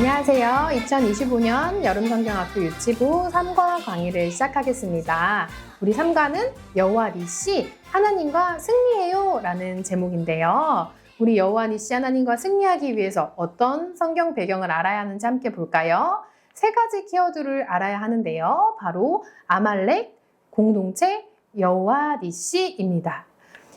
안녕하세요. 2025년 여름성경학교 유치부 3과 강의를 시작하겠습니다. 우리 3과는 여호와 니시 하나님과 승리해요 라는 제목인데요. 우리 여호와 니시 하나님과 승리하기 위해서 어떤 성경 배경을 알아야 하는지 함께 볼까요? 세 가지 키워드를 알아야 하는데요. 바로 아말렉, 공동체, 여호와 니시입니다.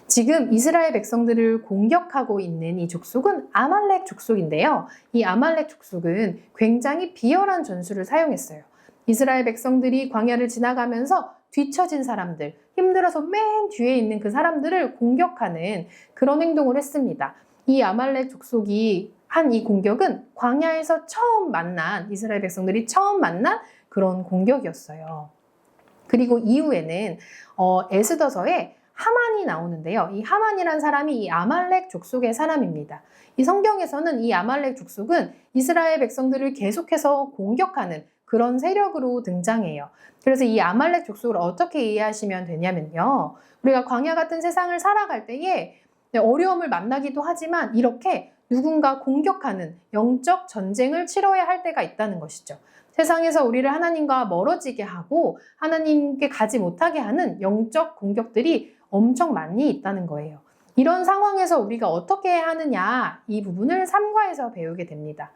지금 이스라엘 백성들을 공격하고 있는 이 족속은 아말렉 족속인데요. 이 아말렉 족속은 굉장히 비열한 전술을 사용했어요. 이스라엘 백성들이 광야를 지나가면서 뒤처진 사람들, 힘들어서 맨 뒤에 있는 그 사람들을 공격하는 그런 행동을 했습니다. 이 아말렉 족속이 한 이 공격은 광야에서 처음 만난, 이스라엘 백성들이 처음 만난 그런 공격이었어요. 그리고 이후에는 에스더서에 하만이 나오는데요. 이 하만이란 사람이 이 아말렉 족속의 사람입니다. 이 성경에서는 이 아말렉 족속은 이스라엘 백성들을 계속해서 공격하는 그런 세력으로 등장해요. 그래서 이 아말렉 족속을 어떻게 이해하시면 되냐면요. 우리가 광야 같은 세상을 살아갈 때에 어려움을 만나기도 하지만 이렇게 누군가 공격하는 영적 전쟁을 치러야 할 때가 있다는 것이죠. 세상에서 우리를 하나님과 멀어지게 하고 하나님께 가지 못하게 하는 영적 공격들이 엄청 많이 있다는 거예요. 이런 상황에서 우리가 어떻게 하느냐, 이 부분을 3과에서 배우게 됩니다.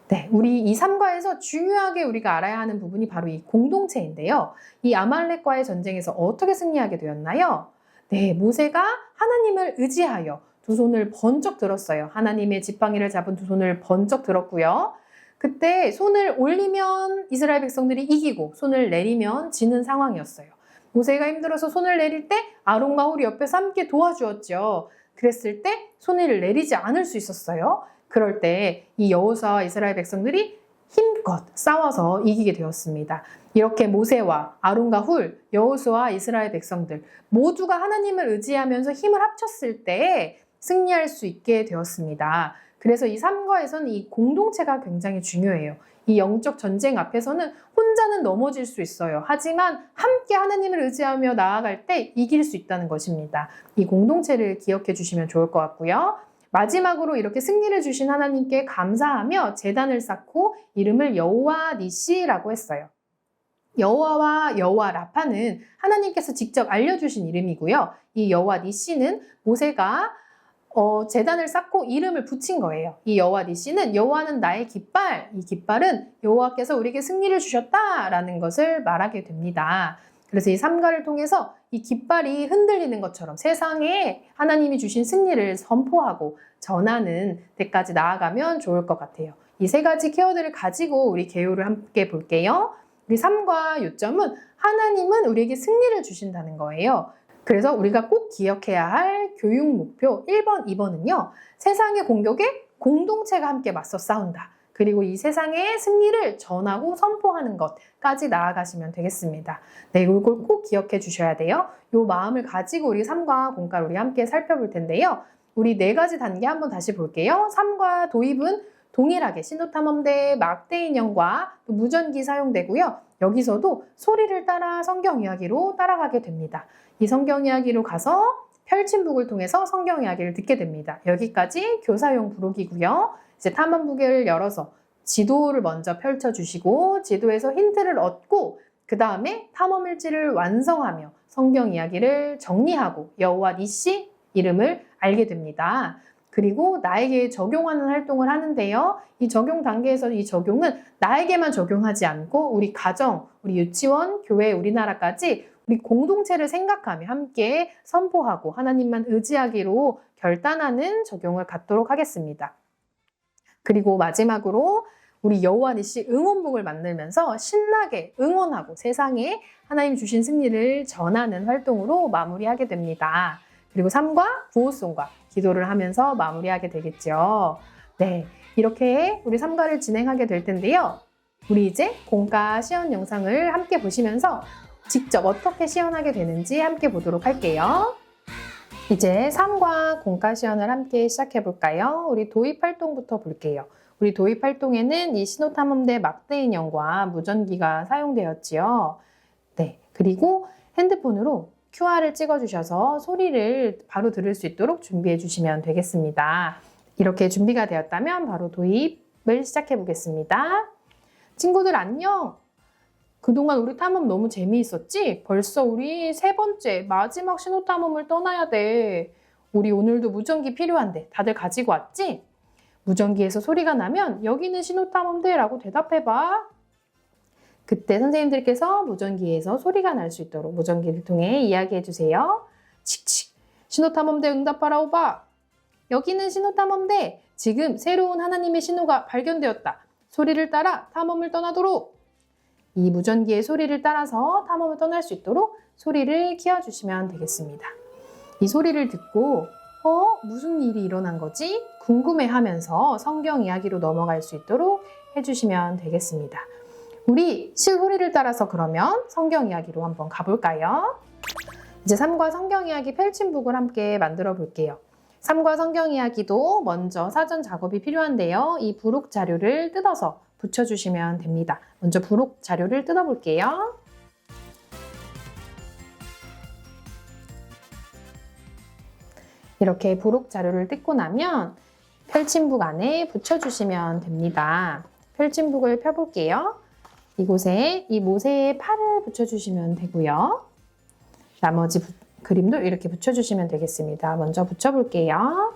네, 우리 이 3과에서 중요하게 우리가 알아야 하는 부분이 바로 이 공동체인데요. 이 아말렉과의 전쟁에서 어떻게 승리하게 되었나요? 네, 모세가 하나님을 의지하여 두 손을 번쩍 들었어요. 하나님의 지팡이를 잡은 두 손을 번쩍 들었고요. 그때 손을 올리면 이스라엘 백성들이 이기고 손을 내리면 지는 상황이었어요. 모세가 힘들어서 손을 내릴 때 아론과 홀이 옆에서 함께 도와주었죠. 그랬을 때 손을 내리지 않을 수 있었어요. 그럴 때 이 여호수아와 이스라엘 백성들이 힘껏 싸워서 이기게 되었습니다. 이렇게 모세와 아론과 훌, 여호수아와 이스라엘 백성들 모두가 하나님을 의지하면서 힘을 합쳤을 때 승리할 수 있게 되었습니다. 그래서 이 3과에서는 이 공동체가 굉장히 중요해요. 이 영적 전쟁 앞에서는 혼자는 넘어질 수 있어요. 하지만 함께 하나님을 의지하며 나아갈 때 이길 수 있다는 것입니다. 이 공동체를 기억해 주시면 좋을 것 같고요. 마지막으로 이렇게 승리를 주신 하나님께 감사하며 제단을 쌓고 이름을 여호와 니시라고 했어요. 여호와와 여호와 라파는 하나님께서 직접 알려주신 이름이고요. 이 여호와 니시는 모세가 제단을 쌓고 이름을 붙인 거예요. 이 여호와 니시는 여호와는 나의 깃발, 이 깃발은 여호와께서 우리에게 승리를 주셨다라는 것을 말하게 됩니다. 그래서 이 3과를 통해서 이 깃발이 흔들리는 것처럼 세상에 하나님이 주신 승리를 선포하고 전하는 데까지 나아가면 좋을 것 같아요. 이 세 가지 키워드를 가지고 우리 개요를 함께 볼게요. 우리 3과 요점은 하나님은 우리에게 승리를 주신다는 거예요. 그래서 우리가 꼭 기억해야 할 교육 목표 1번, 2번은요. 세상의 공격에 공동체가 함께 맞서 싸운다. 그리고 이 세상의 승리를 전하고 선포하는 것까지 나아가시면 되겠습니다. 네, 이걸 꼭 기억해 주셔야 돼요. 이 마음을 가지고 우리 3과 공과를 우리 함께 살펴볼 텐데요. 우리 4가지 단계 한번 다시 볼게요. 3과 도입은 동일하게 신도탐험대, 막대 인형과 또 무전기 사용되고요. 여기서도 소리를 따라 성경 이야기로 따라가게 됩니다. 이 성경 이야기로 가서 펼침북을 통해서 성경 이야기를 듣게 됩니다. 여기까지 교사용 부록이고요. 이제 탐험북을 열어서 지도를 먼저 펼쳐주시고 지도에서 힌트를 얻고 그 다음에 탐험일지를 완성하며 성경 이야기를 정리하고 여호와 니시 이름을 알게 됩니다. 그리고 나에게 적용하는 활동을 하는데요. 이 적용 단계에서 이 적용은 나에게만 적용하지 않고 우리 가정, 우리 유치원, 교회, 우리나라까지 우리 공동체를 생각하며 함께 선포하고 하나님만 의지하기로 결단하는 적용을 갖도록 하겠습니다. 그리고 마지막으로 우리 여호와 니시 응원봉을 만들면서 신나게 응원하고 세상에 하나님 주신 승리를 전하는 활동으로 마무리하게 됩니다. 그리고 3과 구호송과 기도를 하면서 마무리하게 되겠죠. 네, 이렇게 우리 3과를 진행하게 될 텐데요. 우리 이제 공과 시연 영상을 함께 보시면서 직접 어떻게 시연하게 되는지 함께 보도록 할게요. 이제 3과 공과 시연을 함께 시작해 볼까요? 우리 도입 활동부터 볼게요. 우리 도입 활동에는 이 신호탐험대 막대 인형과 무전기가 사용되었지요. 네, 그리고 핸드폰으로 QR을 찍어주셔서 소리를 바로 들을 수 있도록 준비해 주시면 되겠습니다. 이렇게 준비가 되었다면 바로 도입 시작해 보겠습니다. 친구들 안녕! 그동안 우리 탐험 너무 재미있었지? 벌써 우리 3번째 마지막 신호 탐험을 떠나야 돼. 우리 오늘도 무전기 필요한데 다들 가지고 왔지? 무전기에서 소리가 나면 여기는 신호 탐험대 라고 대답해봐. 그때 선생님들께서 무전기에서 소리가 날 수 있도록 무전기를 통해 이야기해 주세요. 칙칙! 신호 탐험대 응답하라 오바! 여기는 신호 탐험대! 지금 새로운 하나님의 신호가 발견되었다. 소리를 따라 탐험을 떠나도록! 이 무전기의 소리를 따라서 탐험을 떠날 수 있도록 소리를 키워주시면 되겠습니다. 이 소리를 듣고 무슨 일이 일어난 거지? 궁금해하면서 성경 이야기로 넘어갈 수 있도록 해주시면 되겠습니다. 우리 소리를 따라서 그러면 성경 이야기로 한번 가볼까요? 이제 3과 성경 이야기 펼침북을 함께 만들어 볼게요. 3과 성경 이야기도 먼저 사전 작업이 필요한데요. 이 부록 자료를 뜯어서 붙여주시면 됩니다. 먼저 부록 자료를 뜯어볼게요. 이렇게 부록 자료를 뜯고 나면 펼침북 안에 붙여주시면 됩니다. 펼침북을 펴볼게요. 이곳에 이 모세의 팔을 붙여주시면 되고요. 나머지 그림도 이렇게 붙여주시면 되겠습니다. 먼저 붙여볼게요.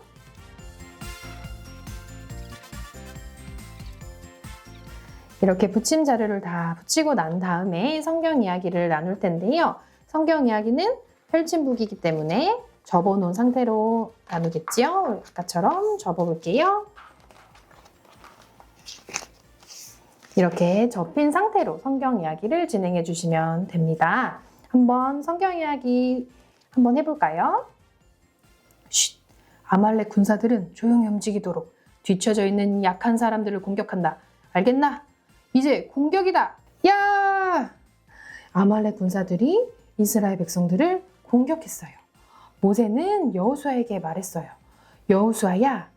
이렇게 붙임 자료를 다 붙이고 난 다음에 성경 이야기를 나눌 텐데요. 성경 이야기는 펼침북이기 때문에 접어놓은 상태로 나누겠지요. 아까처럼 접어볼게요. 이렇게 접힌 상태로 성경 이야기를 진행해 주시면 됩니다. 한번 성경 이야기 한번 해볼까요? 쉿! 아말렉 군사들은 조용히 움직이도록 뒤쳐져 있는 약한 사람들을 공격한다. 알겠나? 이제 공격이다! 야! 아말렉 군사들이 이스라엘 백성들을 공격했어요. 모세는 여호수아에게 말했어요. 여호수아야,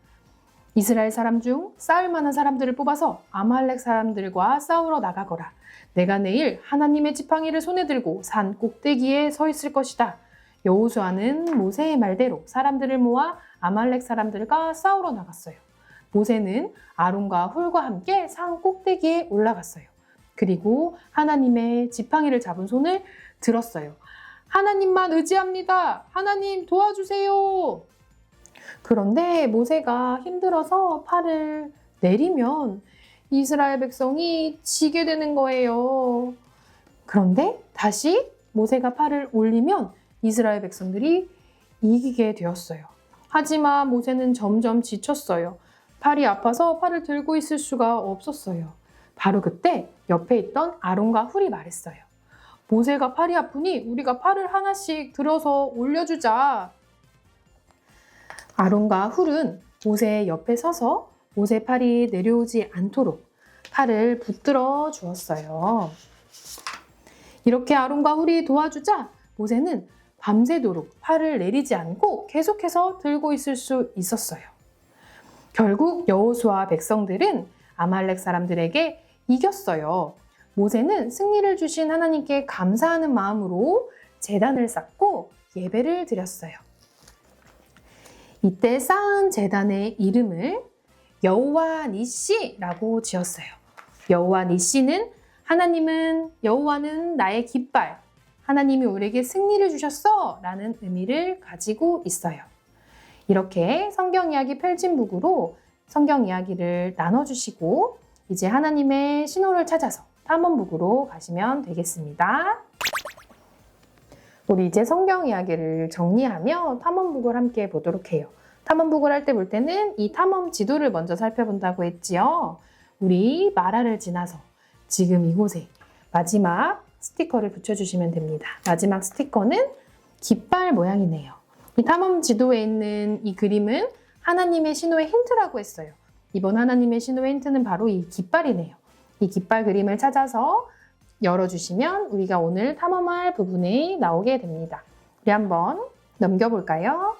이스라엘 사람 중 싸울 만한 사람들을 뽑아서 아말렉 사람들과 싸우러 나가거라. 내가 내일 하나님의 지팡이를 손에 들고 산 꼭대기에 서 있을 것이다. 여호수아는 모세의 말대로 사람들을 모아 아말렉 사람들과 싸우러 나갔어요. 모세는 아론과 훌과 함께 산 꼭대기에 올라갔어요. 그리고 하나님의 지팡이를 잡은 손을 들었어요. 하나님만 의지합니다. 하나님 도와주세요. 그런데 모세가 힘들어서 팔을 내리면 이스라엘 백성이 지게 되는 거예요. 그런데 다시 모세가 팔을 올리면 이스라엘 백성들이 이기게 되었어요. 하지만 모세는 점점 지쳤어요. 팔이 아파서 팔을 들고 있을 수가 없었어요. 바로 그때 옆에 있던 아론과 훌이 말했어요. 모세가 팔이 아프니 우리가 팔을 하나씩 들어서 올려주자. 아론과 훌은 모세의 옆에 서서 모세 팔이 내려오지 않도록 팔을 붙들어 주었어요. 이렇게 아론과 훌이 도와주자 모세는 밤새도록 팔을 내리지 않고 계속해서 들고 있을 수 있었어요. 결국 여호수아 백성들은 아말렉 사람들에게 이겼어요. 모세는 승리를 주신 하나님께 감사하는 마음으로 제단을 쌓고 예배를 드렸어요. 이때 쌓은 제단의 이름을 여호와 니시라고 지었어요. 여호와 니시는 여호와는 나의 깃발, 하나님이 우리에게 승리를 주셨어 라는 의미를 가지고 있어요. 이렇게 성경 이야기 펼침북으로 성경 이야기를 나눠주시고 이제 하나님의 신호를 찾아서 탐험북으로 가시면 되겠습니다. 우리 이제 성경 이야기를 정리하며 탐험북을 함께 보도록 해요. 탐험북을 할 때 볼 때는 이 탐험 지도를 먼저 살펴본다고 했지요. 우리 마라를 지나서 지금 이곳에 마지막 스티커를 붙여주시면 됩니다. 마지막 스티커는 깃발 모양이네요. 이 탐험 지도에 있는 이 그림은 하나님의 신호의 힌트라고 했어요. 이번 하나님의 신호의 힌트는 바로 이 깃발이네요. 이 깃발 그림을 찾아서 열어주시면 우리가 오늘 탐험할 부분이 나오게 됩니다. 우리 한번 넘겨볼까요?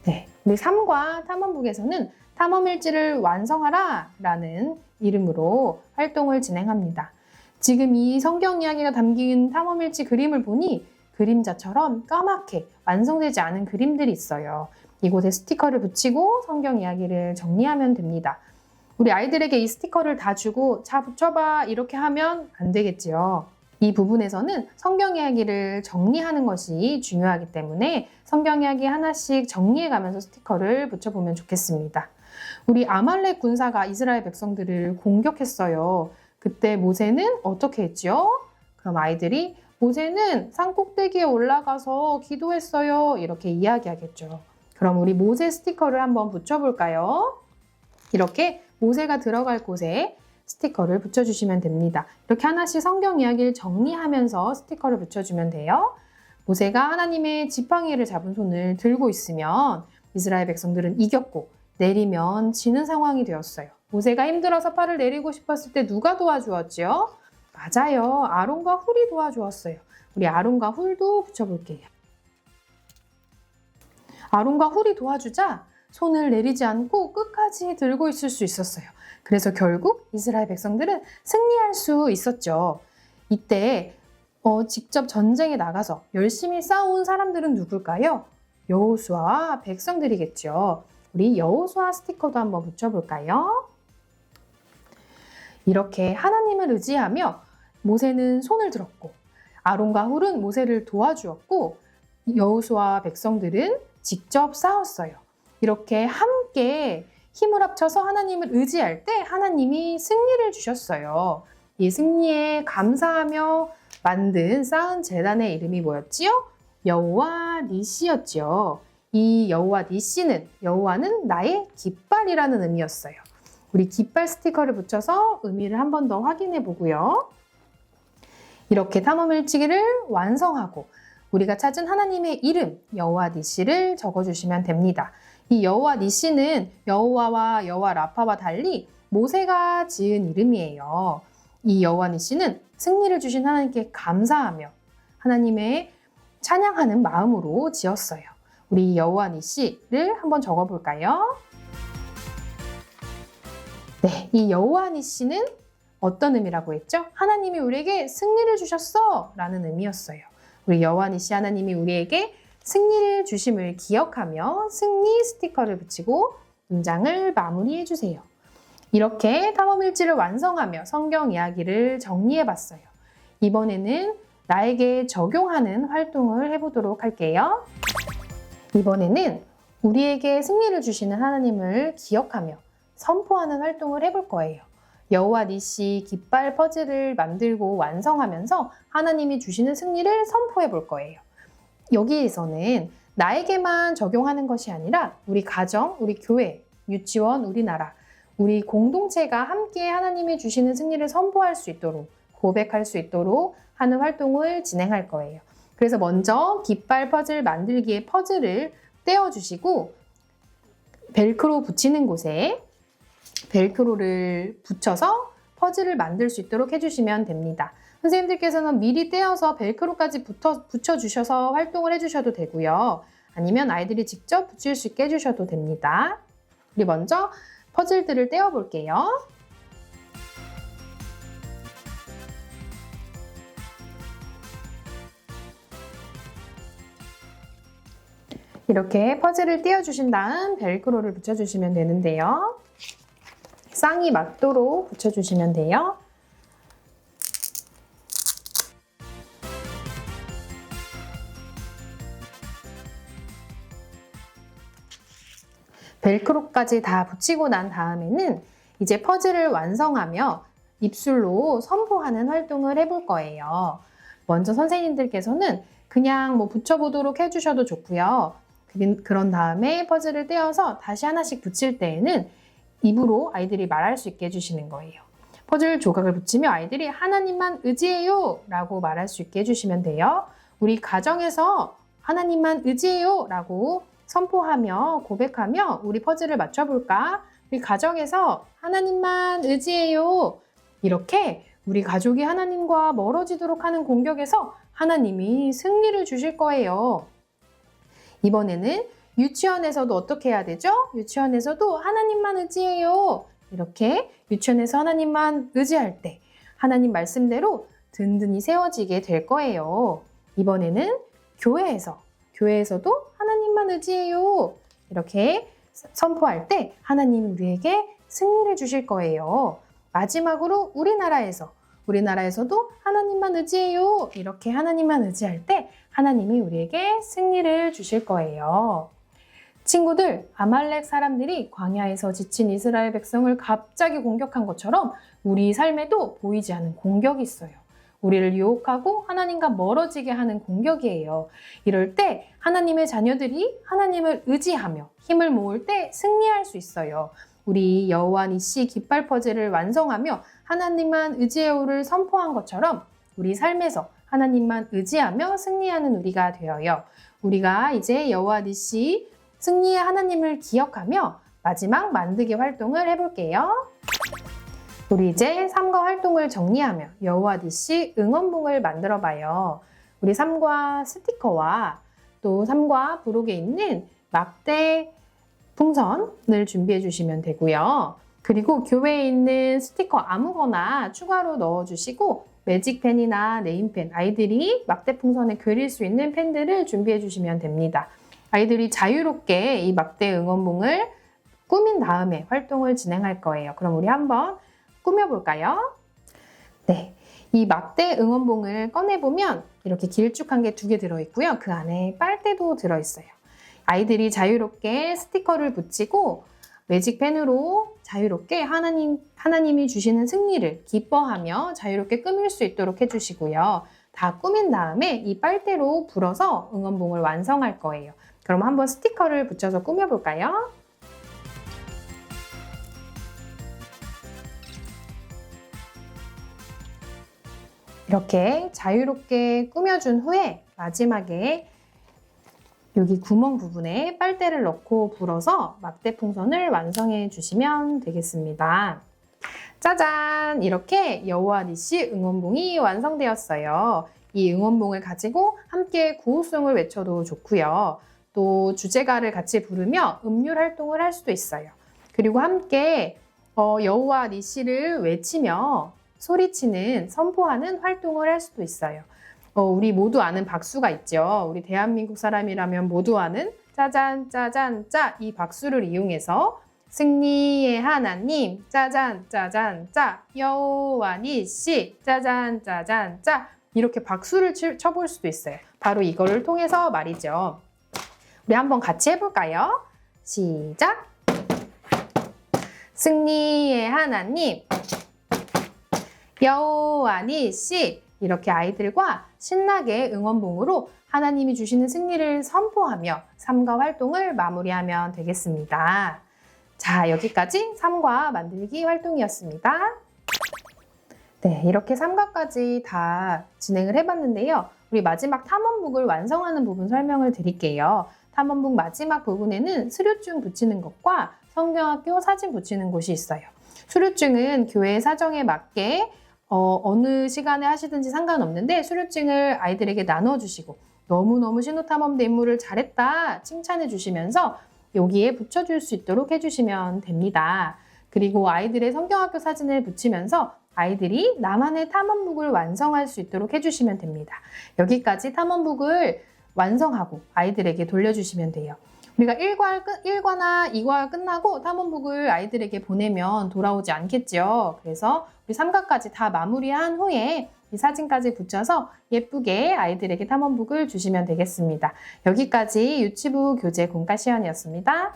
네, 우리 3과 탐험북에서는 탐험일지를 완성하라 라는 이름으로 활동을 진행합니다. 지금 이 성경 이야기가 담긴 탐험일지 그림을 보니 그림자처럼 까맣게 완성되지 않은 그림들이 있어요. 이곳에 스티커를 붙이고 성경 이야기를 정리하면 됩니다. 우리 아이들에게 이 스티커를 다 주고 자 붙여봐 이렇게 하면 안 되겠지요. 이 부분에서는 성경 이야기를 정리하는 것이 중요하기 때문에 성경 이야기 하나씩 정리해가면서 스티커를 붙여보면 좋겠습니다. 우리 아말렉 군사가 이스라엘 백성들을 공격했어요. 그때 모세는 어떻게 했죠? 그럼 아이들이 모세는 산 꼭대기에 올라가서 기도했어요. 이렇게 이야기하겠죠. 그럼 우리 모세 스티커를 한번 붙여볼까요? 이렇게 모세가 들어갈 곳에 스티커를 붙여주시면 됩니다. 이렇게 하나씩 성경 이야기를 정리하면서 스티커를 붙여주면 돼요. 모세가 하나님의 지팡이를 잡은 손을 들고 있으면 이스라엘 백성들은 이겼고 내리면 지는 상황이 되었어요. 모세가 힘들어서 팔을 내리고 싶었을 때 누가 도와주었지요? 맞아요. 아론과 훌이 도와주었어요. 우리 아론과 훌도 붙여볼게요. 아론과 훌이 도와주자 손을 내리지 않고 끝까지 들고 있을 수 있었어요. 그래서 결국 이스라엘 백성들은 승리할 수 있었죠. 이때 직접 전쟁에 나가서 열심히 싸운 사람들은 누굴까요? 여호수아와 백성들이겠죠. 우리 여호수아 스티커도 한번 붙여볼까요? 이렇게 하나님을 의지하며 모세는 손을 들었고 아론과 훌은 모세를 도와주었고 여호수아와 백성들은 직접 싸웠어요. 이렇게 함께 힘을 합쳐서 하나님을 의지할 때 하나님이 승리를 주셨어요. 이 승리에 감사하며 만든 쌓은 제단의 이름이 뭐였지요? 여호와 니시였지요. 이 여호와 니시는 여호와는 나의 깃발이라는 의미였어요. 우리 깃발 스티커를 붙여서 의미를 한 번 더 확인해 보고요. 이렇게 탐험일지기를 완성하고 우리가 찾은 하나님의 이름 여호와 니시를 적어주시면 됩니다. 이 여호와 니시는 여호와와 여호와 라파와 달리 모세가 지은 이름이에요. 이 여호와 니시는 승리를 주신 하나님께 감사하며 하나님의 찬양하는 마음으로 지었어요. 우리 여호와 니시를 한번 적어볼까요? 네, 이 여호와 니시는 어떤 의미라고 했죠? 하나님이 우리에게 승리를 주셨어 라는 의미였어요. 우리 여호와 니시 하나님이 우리에게 승리를 주심을 기억하며 승리 스티커를 붙이고 문장을 마무리해 주세요. 이렇게 탐험일지를 완성하며 성경 이야기를 정리해 봤어요. 이번에는 나에게 적용하는 활동을 해보도록 할게요. 이번에는 우리에게 승리를 주시는 하나님을 기억하며 선포하는 활동을 해볼 거예요. 여호와 니시 깃발 퍼즐을 만들고 완성하면서 하나님이 주시는 승리를 선포해 볼 거예요. 여기에서는 나에게만 적용하는 것이 아니라 우리 가정, 우리 교회, 유치원, 우리나라, 우리 공동체가 함께 하나님이 주시는 승리를 선포할 수 있도록, 고백할 수 있도록 하는 활동을 진행할 거예요. 그래서 먼저 깃발 퍼즐 만들기에 퍼즐을 떼어주시고 벨크로 붙이는 곳에 벨크로를 붙여서 퍼즐을 만들 수 있도록 해주시면 됩니다. 선생님들께서는 미리 떼어서 벨크로까지 붙여주셔서 활동을 해주셔도 되고요. 아니면 아이들이 직접 붙일 수 있게 해주셔도 됩니다. 우리 먼저 퍼즐들을 떼어볼게요. 이렇게 퍼즐을 떼어주신 다음 벨크로를 붙여주시면 되는데요. 쌍이 맞도록 붙여주시면 돼요. 벨크로까지 다 붙이고 난 다음에는 이제 퍼즐을 완성하며 입술로 선포하는 활동을 해볼 거예요. 먼저 선생님들께서는 그냥 붙여보도록 해주셔도 좋고요. 그런 다음에 퍼즐을 떼어서 다시 하나씩 붙일 때에는 입으로 아이들이 말할 수 있게 해주시는 거예요. 퍼즐 조각을 붙이며 아이들이 하나님만 의지해요 라고 말할 수 있게 해주시면 돼요. 우리 가정에서 하나님만 의지해요 라고 선포하며 고백하며 우리 퍼즐을 맞춰볼까? 우리 가정에서 하나님만 의지해요. 이렇게 우리 가족이 하나님과 멀어지도록 하는 공격에서 하나님이 승리를 주실 거예요. 이번에는 유치원에서도 어떻게 해야 되죠? 유치원에서도 하나님만 의지해요. 이렇게 유치원에서 하나님만 의지할 때 하나님 말씀대로 든든히 세워지게 될 거예요. 이번에는 교회에서도 하나님만 의지해요. 이렇게 선포할 때 하나님이 우리에게 승리를 주실 거예요. 마지막으로 우리나라에서도 하나님만 의지해요. 이렇게 하나님만 의지할 때 하나님이 우리에게 승리를 주실 거예요. 친구들, 아말렉 사람들이 광야에서 지친 이스라엘 백성을 갑자기 공격한 것처럼 우리 삶에도 보이지 않는 공격이 있어요. 우리를 유혹하고 하나님과 멀어지게 하는 공격이에요. 이럴 때 하나님의 자녀들이 하나님을 의지하며 힘을 모을 때 승리할 수 있어요. 우리 여호와 니시 깃발 퍼즐을 완성하며 하나님만 의지해요를 선포한 것처럼 우리 삶에서 하나님만 의지하며 승리하는 우리가 되어요. 우리가 이제 여호와 니시 승리의 하나님을 기억하며 마지막 만들기 활동을 해볼게요. 우리 이제 삶과 활동을 정리하며 여호와 니시 응원봉을 만들어 봐요. 우리 삶과 스티커와 또 삶과 부록에 있는 막대 풍선을 준비해 주시면 되고요. 그리고 교회에 있는 스티커 아무거나 추가로 넣어주시고 매직펜이나 네임펜, 아이들이 막대 풍선에 그릴 수 있는 펜들을 준비해 주시면 됩니다. 아이들이 자유롭게 이 막대 응원봉을 꾸민 다음에 활동을 진행할 거예요. 그럼 우리 한번 꾸며볼까요? 네, 이 막대 응원봉을 꺼내보면 이렇게 길쭉한 게 2개 들어있고요. 그 안에 빨대도 들어있어요. 아이들이 자유롭게 스티커를 붙이고 매직펜으로 자유롭게 하나님이 주시는 승리를 기뻐하며 자유롭게 꾸밀 수 있도록 해주시고요. 다 꾸민 다음에 이 빨대로 불어서 응원봉을 완성할 거예요. 그럼 한번 스티커를 붙여서 꾸며볼까요? 이렇게 자유롭게 꾸며준 후에 마지막에 여기 구멍 부분에 빨대를 넣고 불어서 막대 풍선을 완성해 주시면 되겠습니다. 짜잔! 이렇게 여호와 니시 응원봉이 완성되었어요. 이 응원봉을 가지고 함께 구호송을 외쳐도 좋고요. 또 주제가를 같이 부르며 음률 활동을 할 수도 있어요. 그리고 함께 여호와 니시를 외치며 소리치는, 선포하는 활동을 할 수도 있어요. 우리 모두 아는 박수가 있죠. 우리 대한민국 사람이라면 모두 아는 짜잔 짜잔 짜, 이 박수를 이용해서 승리의 하나님 짜잔 짜잔 짜, 여호와 니시 짜잔 짜잔 짜, 이렇게 박수를 쳐볼 수도 있어요. 바로 이거를 통해서 말이죠. 우리 한번 같이 해볼까요? 시작! 승리의 하나님 여호와 니시, 이렇게 아이들과 신나게 응원봉으로 하나님이 주시는 승리를 선포하며 삶과 활동을 마무리하면 되겠습니다. 자, 여기까지 삶과 만들기 활동이었습니다. 네, 이렇게 삶과까지 다 진행을 해봤는데요. 우리 마지막 탐험북을 완성하는 부분 설명을 드릴게요. 탐험북 마지막 부분에는 수료증 붙이는 것과 성경학교 사진 붙이는 곳이 있어요. 수료증은 교회 사정에 맞게 어느 시간에 하시든지 상관없는데 수료증을 아이들에게 나눠주시고 너무너무 신호탐험대 임무를 잘했다 칭찬해 주시면서 여기에 붙여줄 수 있도록 해주시면 됩니다. 그리고 아이들의 성경학교 사진을 붙이면서 아이들이 나만의 탐험북을 완성할 수 있도록 해주시면 됩니다. 여기까지 탐험북을 완성하고 아이들에게 돌려주시면 돼요. 우리가 1과나 2과 끝나고 탐험북을 아이들에게 보내면 돌아오지 않겠죠. 그래서 우리 3과까지 다 마무리한 후에 이 사진까지 붙여서 예쁘게 아이들에게 탐험북을 주시면 되겠습니다. 여기까지 유치부 교재 공과 시연이었습니다.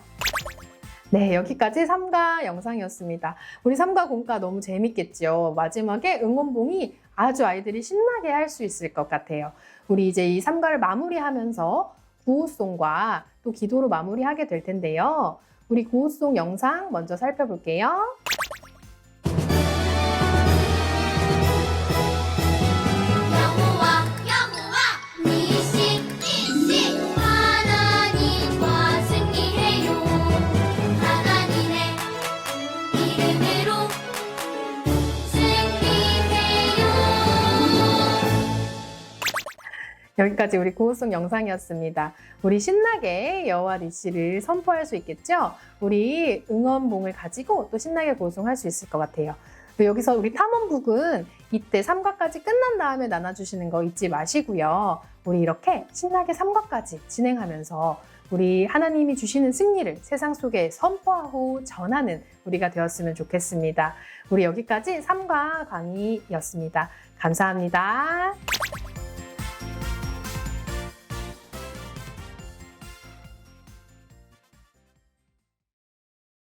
네, 여기까지 3과 영상이었습니다. 우리 3과 공과 너무 재밌겠죠. 마지막에 응원봉이 아주 아이들이 신나게 할 수 있을 것 같아요. 우리 이제 이 3과를 마무리하면서 구호송과 또 기도로 마무리하게 될 텐데요. 우리 구호송 영상 먼저 살펴볼게요. 여기까지 우리 구호송 영상이었습니다. 우리 신나게 여호와 니시를 선포할 수 있겠죠? 우리 응원봉을 가지고 또 신나게 구호송할 수 있을 것 같아요. 여기서 우리 탐험북은 이때 3과까지 끝난 다음에 나눠주시는 거 잊지 마시고요. 우리 이렇게 신나게 3과까지 진행하면서 우리 하나님이 주시는 승리를 세상 속에 선포하고 전하는 우리가 되었으면 좋겠습니다. 우리 여기까지 3과 강의였습니다. 감사합니다.